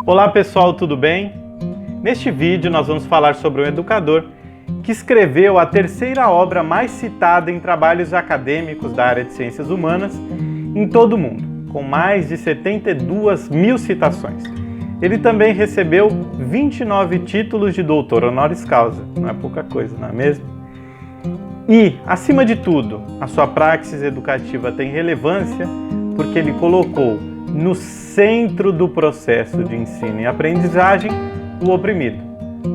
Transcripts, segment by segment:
Olá pessoal, tudo bem? Neste vídeo nós vamos falar sobre um educador que escreveu a terceira obra mais citada em trabalhos acadêmicos da área de ciências humanas em todo o mundo, com mais de 72 mil citações. Ele também recebeu 29 títulos de doutor honoris causa, não é pouca coisa, não é mesmo? E, acima de tudo, a sua praxis educativa tem relevância porque ele colocou no centro do processo de ensino e aprendizagem o oprimido.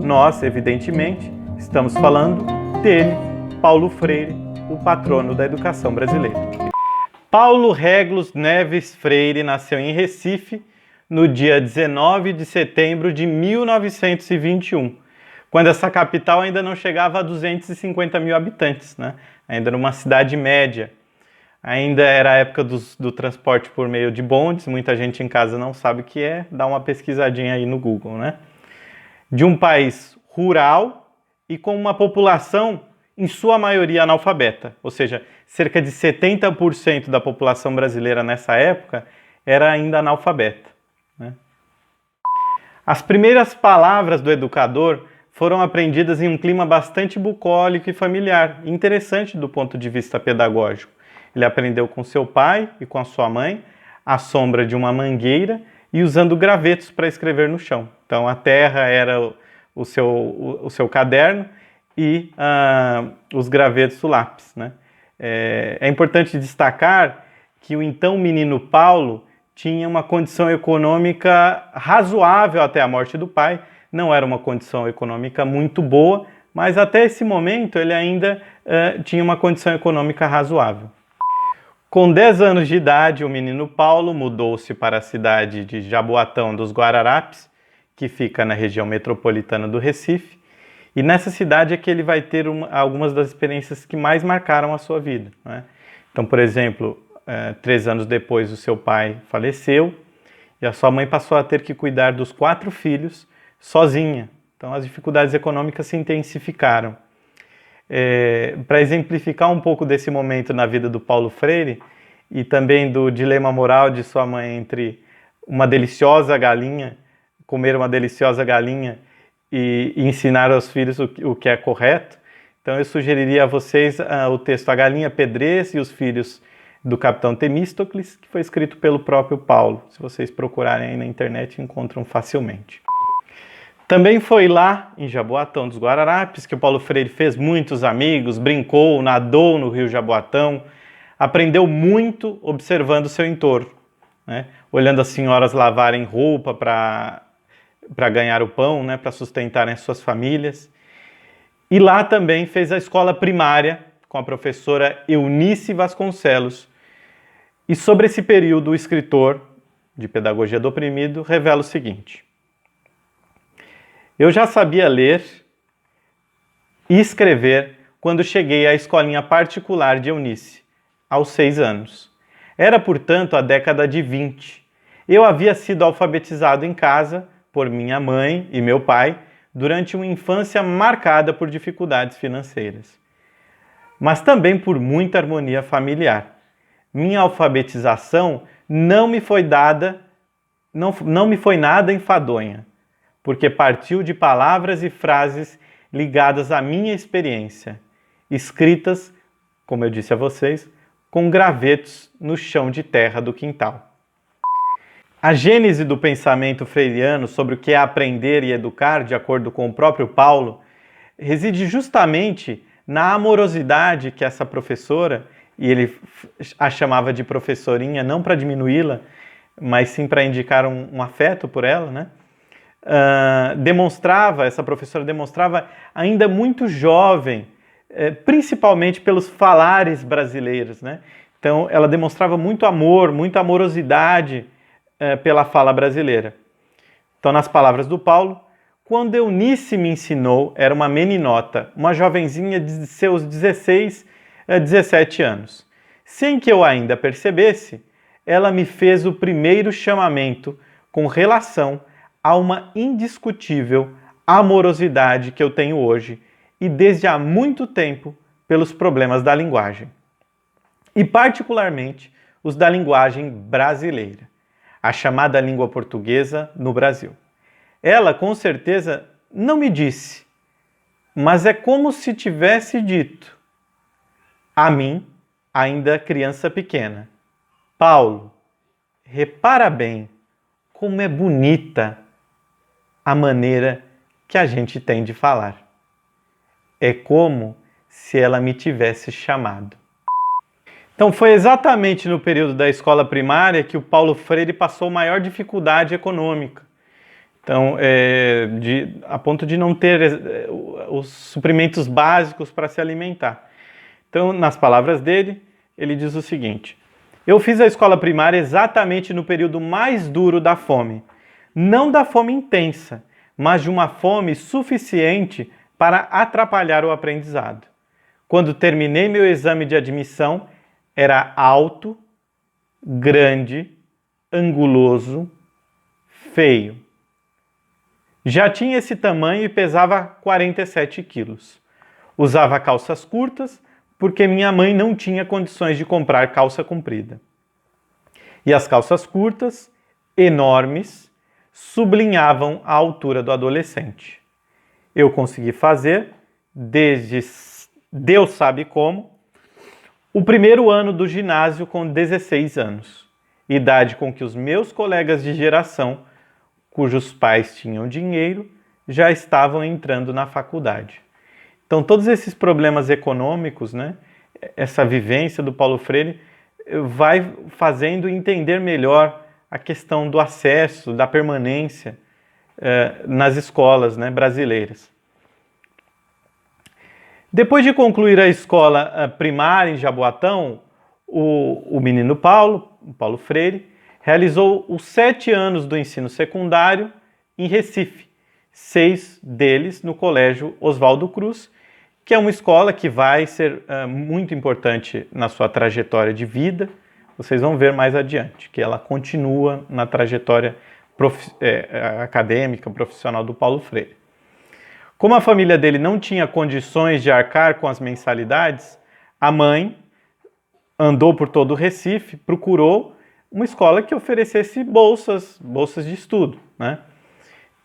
Nós, evidentemente, estamos falando dele, Paulo Freire, o patrono da educação brasileira. Paulo Régulos Neves Freire nasceu em Recife no dia 19 de setembro de 1921, quando essa capital ainda não chegava a 250 mil habitantes, né? Ainda era uma cidade média. Ainda era a época do transporte por meio de bondes, muita gente em casa não sabe o que é, dá uma pesquisadinha aí no Google, né? De um país rural e com uma população, em sua maioria, analfabeta, ou seja, cerca de 70% da população brasileira nessa época era ainda analfabeta, né? As primeiras palavras do educador foram aprendidas em um clima bastante bucólico e familiar, interessante do ponto de vista pedagógico. Ele aprendeu com seu pai e com a sua mãe, à sombra de uma mangueira e usando gravetos para escrever no chão. Então a terra era o seu caderno e os gravetos o lápis, né? É importante destacar que o então menino Paulo tinha uma condição econômica razoável até a morte do pai. Não era uma condição econômica muito boa, mas até esse momento ele ainda tinha uma condição econômica razoável. Com 10 anos de idade, o menino Paulo mudou-se para a cidade de Jaboatão dos Guararapes, que fica na região metropolitana do Recife, e nessa cidade é que ele vai ter algumas das experiências que mais marcaram a sua vida, né? Então, por exemplo, 3 anos depois o seu pai faleceu e a sua mãe passou a ter que cuidar dos 4 filhos sozinha. Então as dificuldades econômicas se intensificaram. Para exemplificar um pouco desse momento na vida do Paulo Freire e também do dilema moral de sua mãe entre uma deliciosa galinha, comer uma deliciosa galinha e ensinar aos filhos o que é correto, então eu sugeriria a vocês o texto A Galinha Pedrez e os Filhos do Capitão Temístocles, que foi escrito pelo próprio Paulo. Se vocês procurarem aí na internet, encontram facilmente. Também foi lá, em Jaboatão dos Guararapes, que o Paulo Freire fez muitos amigos, brincou, nadou no rio Jaboatão, aprendeu muito observando o seu entorno, né? Olhando as senhoras lavarem roupa para ganhar o pão, né? Para sustentarem as suas famílias. E lá também fez a escola primária com a professora Eunice Vasconcelos. E sobre esse período, o escritor de Pedagogia do Oprimido revela o seguinte: eu já sabia ler e escrever quando cheguei à escolinha particular de Eunice, aos 6 anos. Era, portanto, a década de 20. Eu havia sido alfabetizado em casa por minha mãe e meu pai durante uma infância marcada por dificuldades financeiras, mas também por muita harmonia familiar. Minha alfabetização não me foi nada enfadonha, porque partiu de palavras e frases ligadas à minha experiência, escritas, como eu disse a vocês, com gravetos no chão de terra do quintal. A gênese do pensamento freiriano sobre o que é aprender e educar, de acordo com o próprio Paulo, reside justamente na amorosidade que essa professora, e ele a chamava de professorinha não para diminuí-la, mas sim para indicar um afeto por ela, né? Essa professora demonstrava ainda muito jovem, principalmente pelos falares brasileiros, né? Então ela demonstrava muito amor, muita amorosidade pela fala brasileira. Então, nas palavras do Paulo, quando Eunice me ensinou, era uma meninota, uma jovenzinha de seus 16 a 17 anos. Sem que eu ainda percebesse, ela me fez o primeiro chamamento com relação a uma indiscutível amorosidade que eu tenho hoje e desde há muito tempo pelos problemas da linguagem. E particularmente os da linguagem brasileira, a chamada língua portuguesa no Brasil. Ela, com certeza, não me disse, mas é como se tivesse dito a mim, ainda criança pequena: Paulo, repara bem como é bonita a maneira que a gente tem de falar. É como se ela me tivesse chamado. Então foi exatamente no período da escola primária que o Paulo Freire passou maior dificuldade econômica. Então, a ponto de não ter os suprimentos básicos para se alimentar. Então, nas palavras dele, ele diz o seguinte: eu fiz a escola primária exatamente no período mais duro da fome. Não da fome intensa, mas de uma fome suficiente para atrapalhar o aprendizado. Quando terminei meu exame de admissão, era alto, grande, anguloso, feio. Já tinha esse tamanho e pesava 47 quilos. Usava calças curtas porque minha mãe não tinha condições de comprar calça comprida. E as calças curtas, enormes, sublinhavam a altura do adolescente. Eu consegui fazer, desde Deus sabe como, o primeiro ano do ginásio com 16 anos, idade com que os meus colegas de geração, cujos pais tinham dinheiro, já estavam entrando na faculdade. Então, todos esses problemas econômicos, né, essa vivência do Paulo Freire, vai fazendo entender melhor a questão do acesso, da permanência nas escolas, né, brasileiras. Depois de concluir a escola primária em Jaboatão, o menino Paulo Freire, realizou os 7 anos do ensino secundário em Recife, 6 deles no Colégio Oswaldo Cruz, que é uma escola que vai ser muito importante na sua trajetória de vida. Vocês vão ver mais adiante, que ela continua na trajetória acadêmica, profissional do Paulo Freire. Como a família dele não tinha condições de arcar com as mensalidades, a mãe andou por todo o Recife, procurou uma escola que oferecesse bolsas de estudo, né?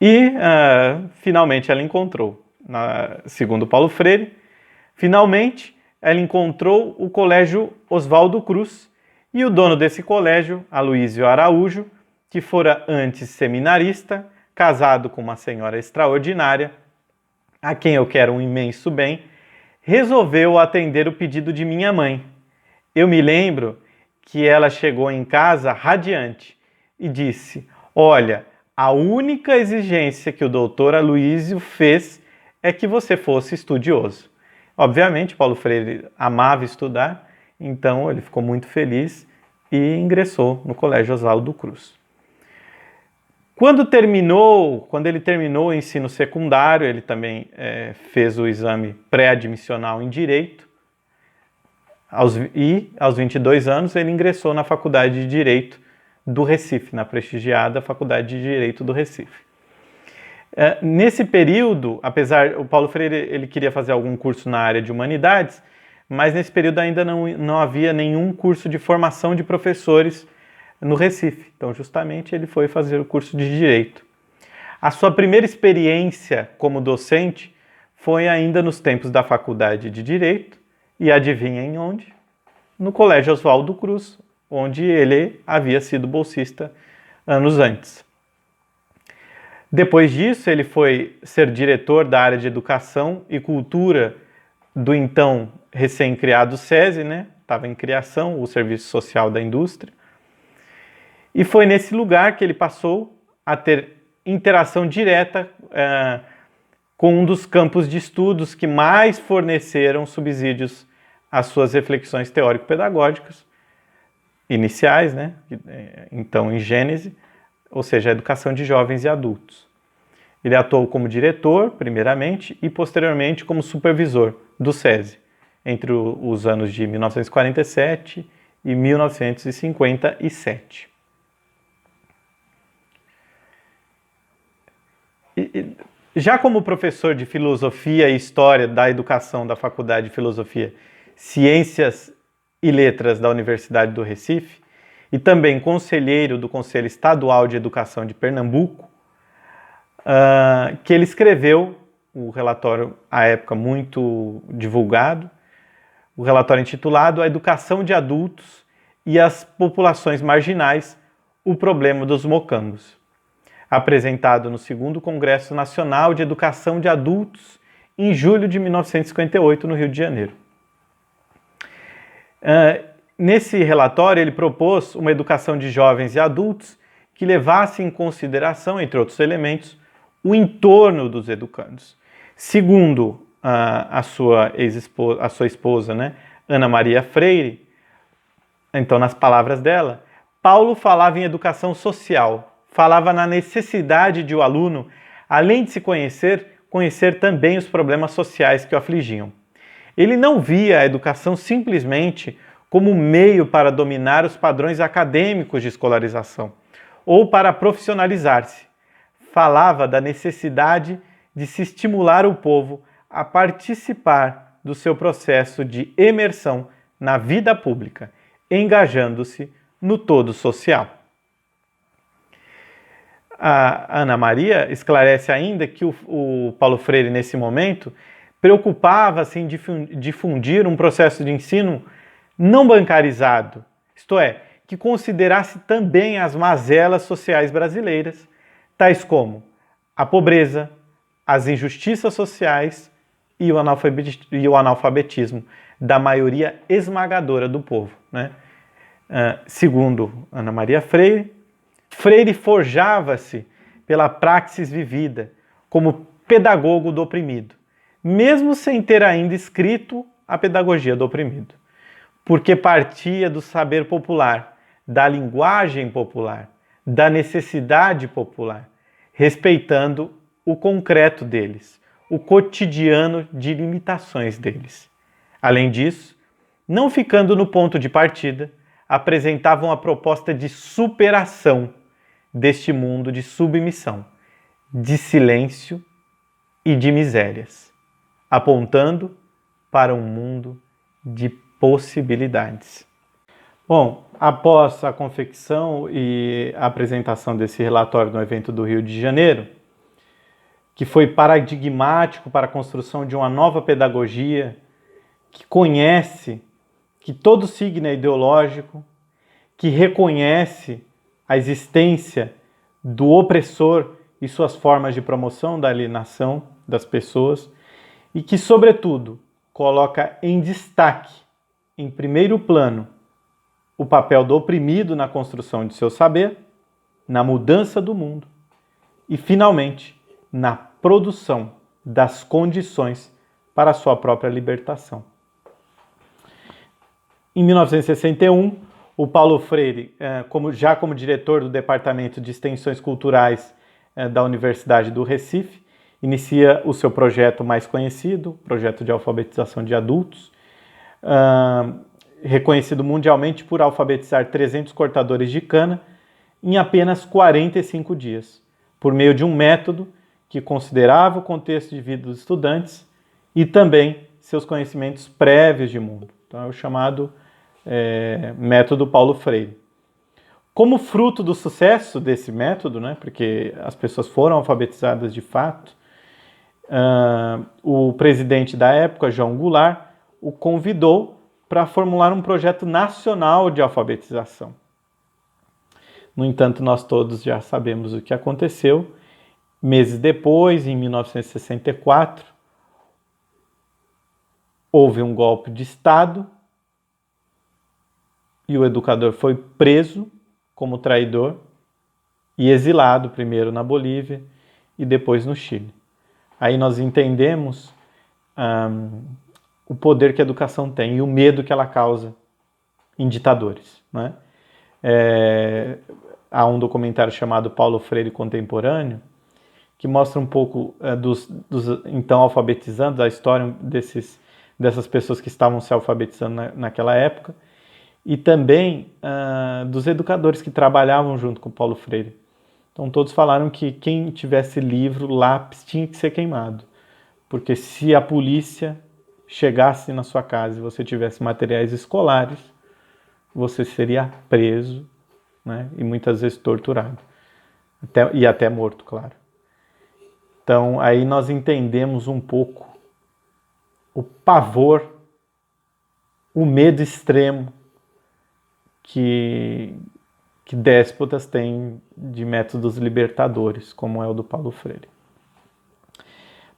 E finalmente ela encontrou, segundo Paulo Freire, finalmente ela encontrou o Colégio Oswaldo Cruz, e o dono desse colégio, Aloísio Araújo, que fora antes seminarista, casado com uma senhora extraordinária, a quem eu quero um imenso bem, resolveu atender o pedido de minha mãe. Eu me lembro que ela chegou em casa radiante e disse: olha, a única exigência que o doutor Aloísio fez é que você fosse estudioso. Obviamente, Paulo Freire amava estudar, então ele ficou muito feliz e ingressou no Colégio Oswaldo Cruz. Quando ele terminou o ensino secundário, ele também fez o exame pré-admissional em Direito, aos 22 anos ele ingressou na Faculdade de Direito do Recife, na prestigiada Faculdade de Direito do Recife. Nesse período, o Paulo Freire ele queria fazer algum curso na área de humanidades, mas nesse período ainda não havia nenhum curso de formação de professores no Recife. Então, justamente, ele foi fazer o curso de Direito. A sua primeira experiência como docente foi ainda nos tempos da Faculdade de Direito, e adivinhem onde? No Colégio Oswaldo Cruz, onde ele havia sido bolsista anos antes. Depois disso, ele foi ser diretor da área de Educação e Cultura do então recém-criado SESI, né? Estava em criação, o Serviço Social da Indústria. E foi nesse lugar que ele passou a ter interação direta com um dos campos de estudos que mais forneceram subsídios às suas reflexões teórico-pedagógicas iniciais, né? Então em Gênese, ou seja, a educação de jovens e adultos. Ele atuou como diretor, primeiramente, e posteriormente como supervisor do SESI, entre os anos de 1947 e 1957. Já como professor de Filosofia e História da Educação da Faculdade de Filosofia, Ciências e Letras da Universidade do Recife, e também conselheiro do Conselho Estadual de Educação de Pernambuco, que ele escreveu, o relatório à época muito divulgado, o relatório intitulado A Educação de Adultos e as Populações Marginais, o Problema dos Mocambos, apresentado no 2º Congresso Nacional de Educação de Adultos, em julho de 1958, no Rio de Janeiro. Nesse relatório, ele propôs uma educação de jovens e adultos que levasse em consideração, entre outros elementos, o entorno dos educandos. Segundo a sua esposa, né, Ana Maria Freire, então, nas palavras dela, Paulo falava em educação social, falava na necessidade de o aluno, além de se conhecer também os problemas sociais que o afligiam. Ele não via a educação simplesmente como meio para dominar os padrões acadêmicos de escolarização ou para profissionalizar-se. Falava da necessidade de se estimular o povo a participar do seu processo de imersão na vida pública, engajando-se no todo social. A Ana Maria esclarece ainda que o Paulo Freire, nesse momento, preocupava-se em difundir um processo de ensino não bancarizado, isto é, que considerasse também as mazelas sociais brasileiras, tais como a pobreza, as injustiças sociais e o analfabetismo da maioria esmagadora do povo, né? Segundo Ana Maria Freire, Freire forjava-se pela praxis vivida como pedagogo do oprimido, mesmo sem ter ainda escrito a pedagogia do oprimido, porque partia do saber popular, da linguagem popular, da necessidade popular, respeitando o concreto deles, o cotidiano de limitações deles. Além disso, não ficando no ponto de partida, apresentavam a proposta de superação deste mundo de submissão, de silêncio e de misérias, apontando para um mundo de possibilidades. Bom, após a confecção e a apresentação desse relatório no evento do Rio de Janeiro, que foi paradigmático para a construção de uma nova pedagogia que conhece que todo signo é ideológico, que reconhece a existência do opressor e suas formas de promoção da alienação das pessoas e que, sobretudo, coloca em destaque, em primeiro plano, o papel do oprimido na construção de seu saber, na mudança do mundo e, finalmente, na produção das condições para a sua própria libertação. Em 1961, o Paulo Freire, como diretor do Departamento de Extensões Culturais da Universidade do Recife, inicia o seu projeto mais conhecido, projeto de alfabetização de adultos, reconhecido mundialmente por alfabetizar 300 cortadores de cana em apenas 45 dias, por meio de um método que considerava o contexto de vida dos estudantes e também seus conhecimentos prévios de mundo. Então, é o chamado método Paulo Freire. Como fruto do sucesso desse método, né, porque as pessoas foram alfabetizadas de fato, o presidente da época, João Goulart, o convidou para formular um projeto nacional de alfabetização. No entanto, nós todos já sabemos o que aconteceu. Meses depois, em 1964, houve um golpe de Estado e o educador foi preso como traidor e exilado, primeiro na Bolívia e depois no Chile. Aí nós entendemos o poder que a educação tem e o medo que ela causa em ditadores, né? Há um documentário chamado Paulo Freire Contemporâneo, que mostra um pouco dos então alfabetizando, da história dessas pessoas que estavam se alfabetizando naquela época, e também dos educadores que trabalhavam junto com Paulo Freire. Então todos falaram que quem tivesse livro, lápis, tinha que ser queimado, porque se a polícia chegasse na sua casa e você tivesse materiais escolares, você seria preso, né, e muitas vezes torturado, e até morto, claro. Então, aí nós entendemos um pouco o pavor, o medo extremo que déspotas têm de métodos libertadores, como é o do Paulo Freire.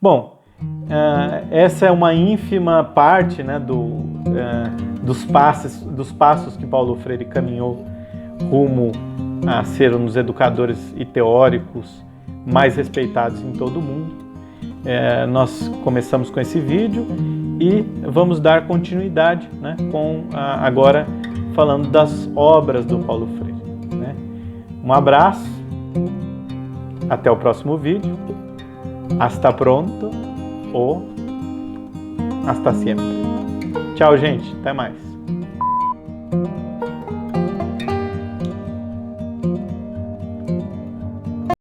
Bom, essa é uma ínfima parte, né, dos passos que Paulo Freire caminhou rumo a ser um dos educadores e teóricos mais respeitados em todo o mundo. Nós começamos com esse vídeo e vamos dar continuidade, né, agora falando das obras do Paulo Freire, né? Um abraço, até o próximo vídeo, hasta pronto ou hasta siempre. Tchau, gente, até mais.